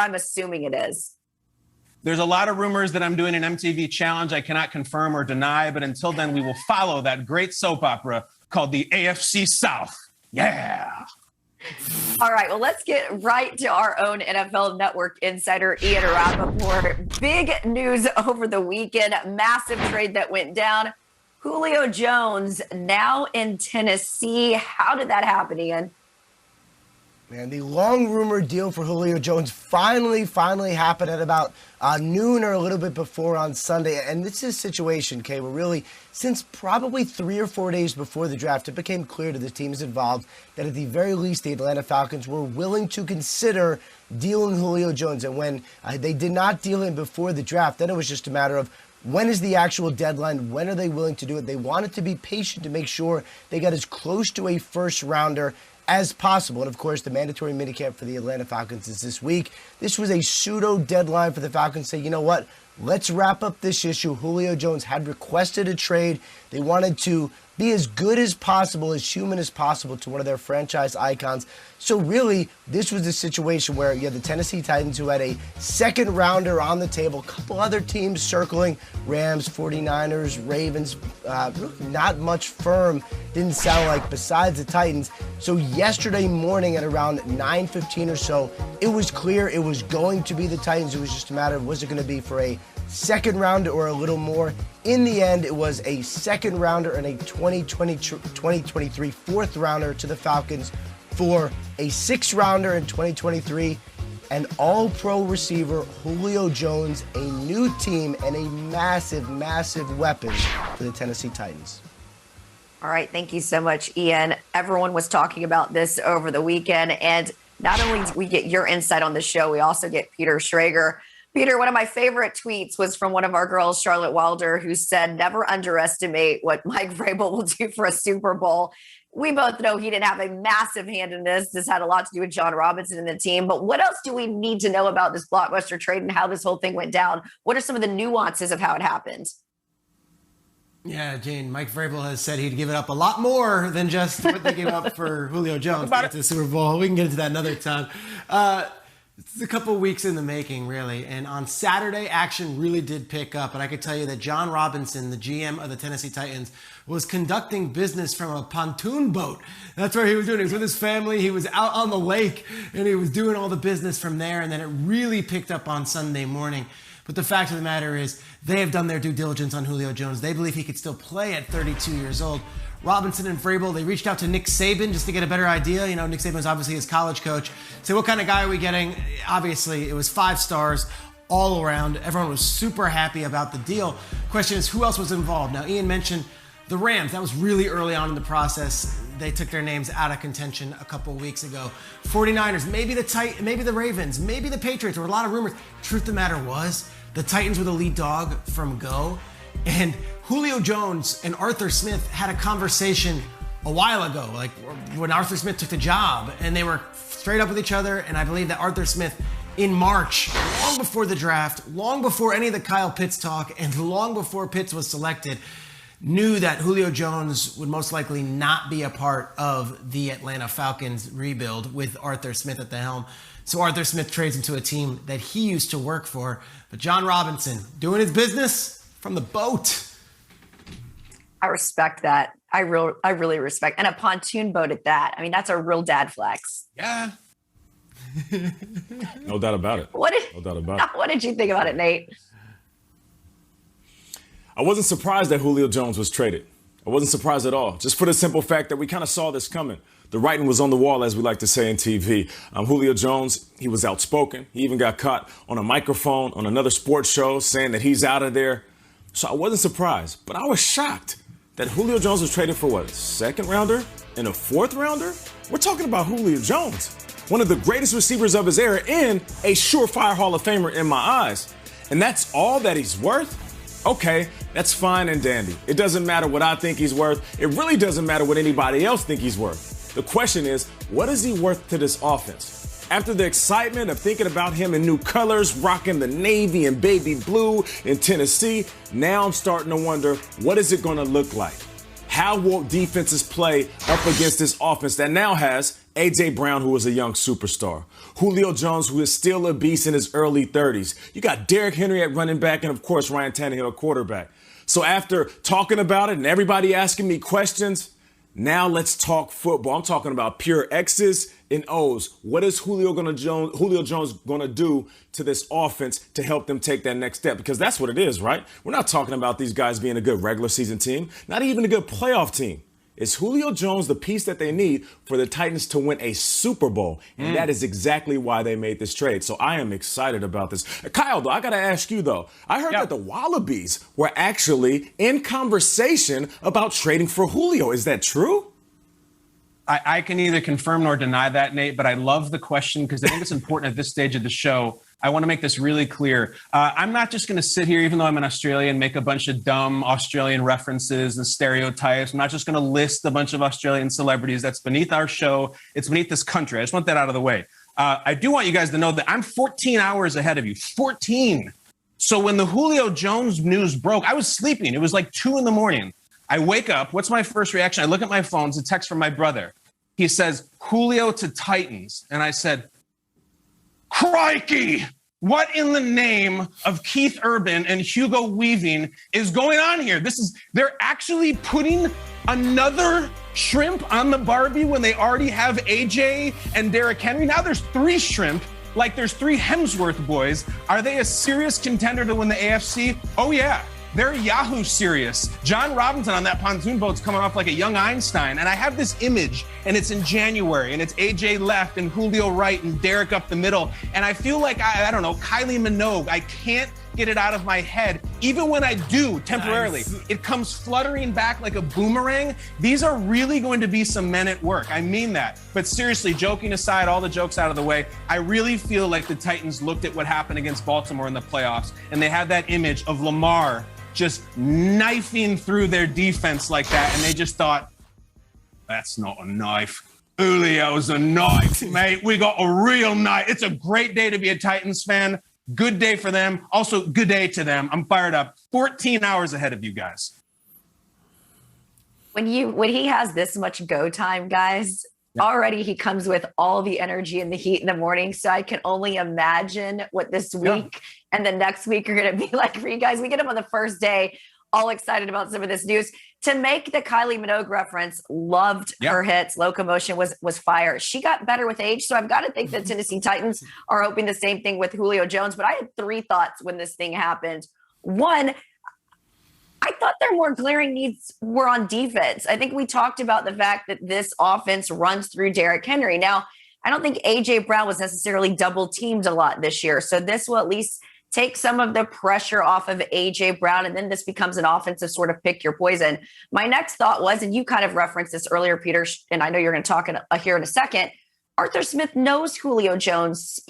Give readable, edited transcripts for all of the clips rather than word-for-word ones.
I'm assuming it is. There's a lot of rumors that I'm doing an MTV challenge I cannot confirm or deny, but until then, we will follow that great soap opera called the AFC South. Yeah. All right, well, let's get right to our own NFL Network insider, Ian Rappaport. Big news over the weekend, massive trade that went down. Julio Jones now in Tennessee. How did that happen, Ian? Man, the long-rumored deal for Julio Jones finally happened at about noon or a little bit before on Sunday. And this is a situation, Kay, where really, since probably 3 or 4 days before the draft, it became clear to the teams involved that at the very least the Atlanta Falcons were willing to consider dealing Julio Jones. And when they did not deal him before the draft, then it was just a matter of when is the actual deadline? When are they willing to do it? They wanted to be patient to make sure they got as close to a first-rounder as possible. And of course, the mandatory minicamp for the Atlanta Falcons is this week. This was a pseudo deadline for the Falcons to say, you know what, let's wrap up this issue. Julio Jones had requested a trade. They wanted to be as good as possible, as human as possible to one of their franchise icons. So really, this was a situation where you had the Tennessee Titans, who had a second rounder on the table, a couple other teams circling, Rams, 49ers, Ravens, really not much firm, didn't sound like, besides the Titans. So yesterday morning at around 9:15 or so, it was clear it was going to be the Titans. It was just a matter of, was it going to be for a second rounder or a little more? In the end, it was a second rounder and a 2023 fourth rounder to the Falcons for a sixth rounder in 2023, an all-pro receiver, Julio Jones, a new team, and a massive, massive weapon for the Tennessee Titans. All right, thank you so much, Ian. Everyone was talking about this over the weekend, and not only do we get your insight on the show, we also get Peter Schrager. Peter, one of my favorite tweets was from one of our girls, Charlotte Wilder, who said, never underestimate what Mike Vrabel will do for a Super Bowl. We both know he didn't have a massive hand in this. This had a lot to do with John Robinson and the team. But what else do we need to know about this blockbuster trade and how this whole thing went down? What are some of the nuances of how it happened? Yeah, Jane, Mike Vrabel has said he'd give it up a lot more than just what they gave up for Julio Jones to get to the Super Bowl. We can get into that another time. It's a couple weeks in the making, really. And on Saturday, action really did pick up. And I could tell you that John Robinson, the GM of the Tennessee Titans, was conducting business from a pontoon boat. That's where he was doing it. He was with his family. He was out on the lake, and he was doing all the business from there. And then it really picked up on Sunday morning. But the fact of the matter is, they have done their due diligence on Julio Jones. They believe he could still play at 32 years old. Robinson and Vrabel, they reached out to Nick Saban just to get a better idea. You know, Nick Saban was obviously his college coach. So what kind of guy are we getting? Obviously, it was 5 stars all around. Everyone was super happy about the deal. Question is, who else was involved? Now, Ian mentioned the Rams. That was really early on in the process. They took their names out of contention a couple weeks ago. 49ers, maybe the Ravens, maybe the Patriots. There were a lot of rumors. Truth of the matter was, the Titans were the lead dog from go. And Julio Jones and Arthur Smith had a conversation a while ago, like when Arthur Smith took the job, and they were straight up with each other. And I believe that Arthur Smith, in March, long before the draft, long before any of the Kyle Pitts talk, and long before Pitts was selected, knew that Julio Jones would most likely not be a part of the Atlanta Falcons rebuild with Arthur Smith at the helm. So Arthur Smith trades him to a team that he used to work for. But John Robinson, doing his business from the boat. I respect that. I really respect. And a pontoon boat at that. I mean, that's a real dad flex. Yeah. No doubt about it. No doubt about it. What did you think about it, Nate? I wasn't surprised that Julio Jones was traded. I wasn't surprised at all, just for the simple fact that we kind of saw this coming. The writing was on the wall, as we like to say in TV. Julio Jones, he was outspoken. He even got caught on a microphone on another sports show saying that he's out of there. So I wasn't surprised, but I was shocked that Julio Jones was traded for what, second rounder and a fourth rounder? We're talking about Julio Jones, one of the greatest receivers of his era and a surefire Hall of Famer in my eyes. And that's all that he's worth? Okay, that's fine and dandy. It doesn't matter what I think he's worth. It really doesn't matter what anybody else think he's worth. The question is, what is he worth to this offense? After the excitement of thinking about him in new colors, rocking the navy and baby blue in Tennessee, now I'm starting to wonder, what is it going to look like? How will defenses play up against this offense that now has A.J. Brown, who was a young superstar. Julio Jones, who is still a beast in his early 30s. You got Derrick Henry at running back and, of course, Ryan Tannehill at quarterback. So after talking about it and everybody asking me questions, now let's talk football. I'm talking about pure X's and O's. What is Julio Jones going to do to this offense to help them take that next step? Because that's what it is, right? We're not talking about these guys being a good regular season team, not even a good playoff team. Is Julio Jones the piece that they need for the Titans to win a Super Bowl? And that is exactly why they made this trade. So I am excited about this. Kyle, though, I got to ask you, though. I heard that the Wallabies were actually in conversation about trading for Julio. Is that true? I can neither confirm nor deny that, Nate, but I love the question because I think it's important at this stage of the show. I want to make this really clear. I'm not just going to sit here, even though I'm an Australian, make a bunch of dumb Australian references and stereotypes. I'm not just going to list a bunch of Australian celebrities. That's beneath our show. It's beneath this country. I just want that out of the way. I do want you guys to know that I'm 14 hours ahead of you. 14. So when the Julio Jones news broke, I was sleeping. It was like 2 a.m. I wake up. What's my first reaction? I look at my phone. It's a text from my brother. He says, Julio to Titans. And I said, crikey, what in the name of Keith Urban and Hugo Weaving is going on here? They're actually putting another shrimp on the Barbie when they already have AJ and Derrick Henry. Now there's 3 shrimp, like there's 3 Hemsworth boys. Are they a serious contender to win the AFC? Oh, yeah. They're Yahoo serious. John Robinson on that pontoon boat's coming off like a young Einstein. And I have this image, and it's in January, and it's AJ left and Julio right and Derek up the middle. And I feel like, I don't know, Kylie Minogue. I can't get it out of my head. Even when I do temporarily, it comes fluttering back like a boomerang. These are really going to be some men at work. I mean that. But seriously, joking aside, all the jokes out of the way, I really feel like the Titans looked at what happened against Baltimore in the playoffs, and they had that image of Lamar just knifing through their defense like that, and they just thought, that's not a knife. Julio's a knife, mate. We got a real knife. It's a great day to be a Titans fan. Good day for them. Also, good day to them. I'm fired up. 14 hours ahead of you guys. When he has this much go time, guys, already he comes with all the energy and the heat in the morning. So I can only imagine what this week and the next week are going to be like for you guys. We get him on the first day, all excited about some of this news. To make the Kylie Minogue reference, loved her hits. Locomotion was fire. She got better with age. So I've got to think the Tennessee Titans are hoping the same thing with Julio Jones. But I had 3 thoughts when this thing happened. One, I thought their more glaring needs were on defense. I think we talked about the fact that this offense runs through Derrick Henry. Now, I don't think A.J. Brown was necessarily double teamed a lot this year. So this will at least take some of the pressure off of A.J. Brown. And then this becomes an offensive sort of pick your poison. My next thought was, and you kind of referenced this earlier, Peter, and I know you're going to talk here in a second, Arthur Smith knows Julio Jones.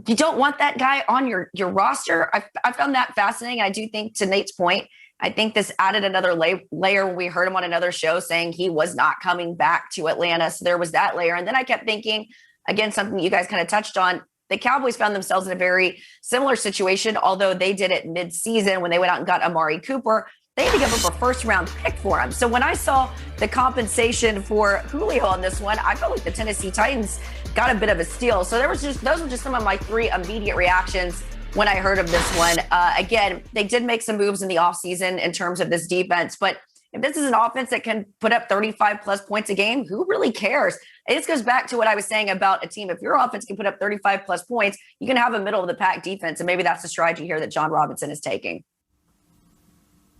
You don't want that guy on your roster. I found that fascinating. I do think, to Nate's point, I think this added another layer when we heard him on another show saying he was not coming back to Atlanta. So there was that layer. And then I kept thinking, again, something you guys kind of touched on, the Cowboys found themselves in a very similar situation, although they did it mid-season when they went out and got Amari Cooper. They had to give up a first-round pick for him. So when I saw the compensation for Julio on this one, I felt like the Tennessee Titans got a bit of a steal. So those were just some of my 3 immediate reactions when I heard of this one. Again, they did make some moves in the offseason in terms of this defense, but if this is an offense that can put up 35-plus points a game, who really cares? It just goes back to what I was saying about a team. If your offense can put up 35-plus points, you can have a middle-of-the-pack defense, and maybe that's the strategy here that John Robinson is taking.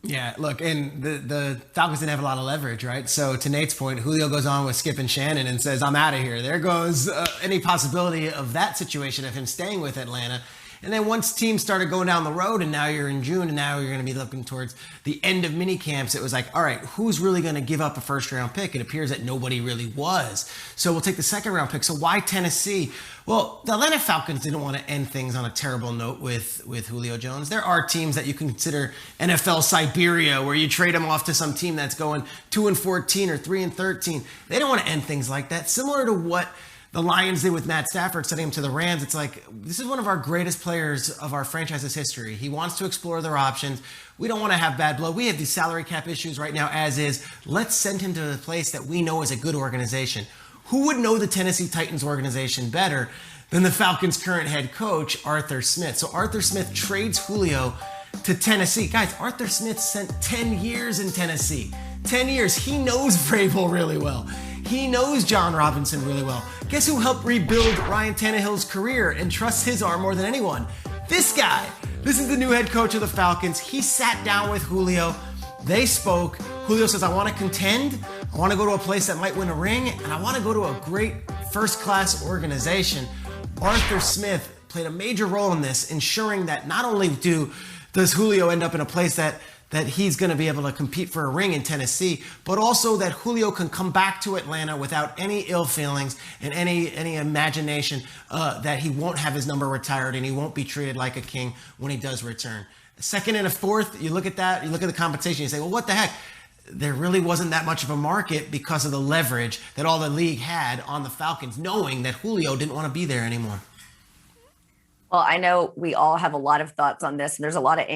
Yeah, look, and the Falcons didn't have a lot of leverage, right? So to Nate's point, Julio goes on with Skip and Shannon and says, I'm out of here. There goes any possibility of that situation of him staying with Atlanta. And then once teams started going down the road, and now you're in June, and now you're going to be looking towards the end of mini camps, it was like, all right, who's really going to give up a first-round pick? It appears that nobody really was. So we'll take the second-round pick. So why Tennessee? Well, the Atlanta Falcons didn't want to end things on a terrible note with Julio Jones. There are teams that you can consider NFL Siberia, where you trade him off to some team that's going 2-14 or 3-13. They don't want to end things like that. Similar to what the Lions did with Matt Stafford, sending him to the Rams. It's like, this is one of our greatest players of our franchise's history. He wants to explore their options. We don't want to have bad blood. We have these salary cap issues right now as is. Let's send him to a place that we know is a good organization. Who would know the Tennessee Titans organization better than the Falcons' current head coach, Arthur Smith? So Arthur Smith trades Julio to Tennessee. Guys, Arthur Smith spent 10 years in Tennessee. 10 years. He knows Vrabel really well. He knows John Robinson really well. Guess who helped rebuild Ryan Tannehill's career and trusts his arm more than anyone? This guy. This is the new head coach of the Falcons. He sat down with Julio. They spoke. Julio says, I want to contend. I want to go to a place that might win a ring. And I want to go to a great first-class organization. Arthur Smith played a major role in this, ensuring that not only does Julio end up in a place that he's going to be able to compete for a ring in Tennessee, but also that Julio can come back to Atlanta without any ill feelings and any imagination that he won't have his number retired and he won't be treated like a king when he does return. A second and a fourth, you look at that, you look at the compensation, you say, well, what the heck? There really wasn't that much of a market because of the leverage that all the league had on the Falcons, knowing that Julio didn't want to be there anymore. Well, I know we all have a lot of thoughts on this, and there's a lot of